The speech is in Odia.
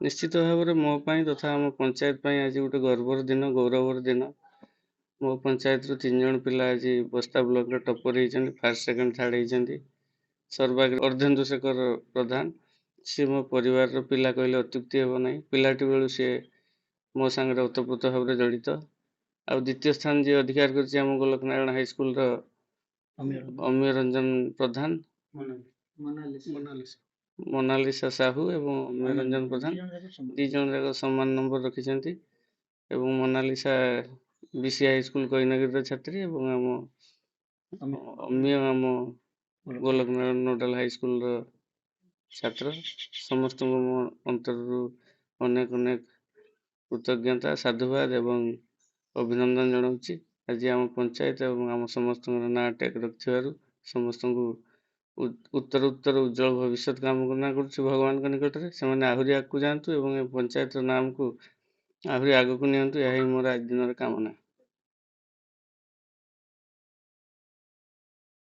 ନିଶ୍ଚିତ ଭାବରେ ମୋ ପାଇଁ ତଥା ଆମ ପଞ୍ଚାୟତ ପାଇଁ ଆଜି ଗୋଟେ ଗର୍ବର ଦିନ, ଗୌରବର ଦିନ। ମୋ ପଞ୍ଚାୟତରୁ 3 ଜଣ ପିଲା ଆଜି ବସ୍ତା ବ୍ଲକରେ ଟପର ହେଇଛନ୍ତି, ଫାର୍ଷ୍ଟ ସେକେଣ୍ଡ ଥାର୍ଡ ହେଇଛନ୍ତି। ସର୍ବାଗ୍ରେ ଅର୍ଦ୍ଧେନ୍ଦୁ ଶେଖର ପ୍ରଧାନ, ସିଏ ମୋ ପରିବାରର ପିଲା କହିଲେ ଅତ୍ୟୁକ୍ତି ହେବ ନାହିଁ। ପିଲାଟି ବେଳୁ ସିଏ ମୋ ସାଙ୍ଗରେ ଓତପ୍ରୋତ ଭାବରେ ଜଡ଼ିତ। ଆଉ ଦ୍ୱିତୀୟ ସ୍ଥାନ ଯିଏ ଅଧିକାର କରିଛି ଆମ ଗୋଲକନାରାୟଣ ହାଇସ୍କୁଲର ଅମୀୟ ରଞ୍ଜନ ପ୍ରଧାନ, ମୋନାଲିସା ସାହୁ ଏବଂ ଅମୀୟ ରଞ୍ଜନ ପ୍ରଧାନ 2 ଜଣ ଯାକ ସମାନ ନମ୍ବର ରଖିଛନ୍ତି। ଏବଂ ମୋନାଲିସା ବିସି ହାଇସ୍କୁଲ କଇନଗିରିର ଛାତ୍ରୀ ଏବଂ ଅମୀୟ ଆମ ଗୋଲକନାରାୟଣ ନୋଡାଲ ହାଇସ୍କୁଲର ଛାତ୍ର। ସମସ୍ତଙ୍କୁ ମୋ ଅନ୍ତରରୁ ଅନେକ ଅନେକ କୃତଜ୍ଞତା, ସାଧୁବାଦ ଏବଂ ଅଭିନନ୍ଦନ ଜଣାଉଛି। ଆଜି ଆମ ପଞ୍ଚାୟତ ଏବଂ ଆମ ସମସ୍ତଙ୍କର ନାଁ ଟେକ ରଖିଥିବାରୁ ସମସ୍ତଙ୍କୁ ଉତ୍ତର ଉଜ୍ଜଳ ଭବିଷ୍ୟତ କାମନା କରୁଛି ଭଗବାନଙ୍କ ନିକଟରେ। ସେମାନେ ଆହୁରି ଆଗକୁ ଯାଆନ୍ତୁ ଏବଂ ଏ ପଞ୍ଚାୟତର ନାମକୁ ଆହୁରି ଆଗକୁ ନିଅନ୍ତୁ, ଏହା ହିଁ ମୋର ଆଜି ଦିନର କାମନା।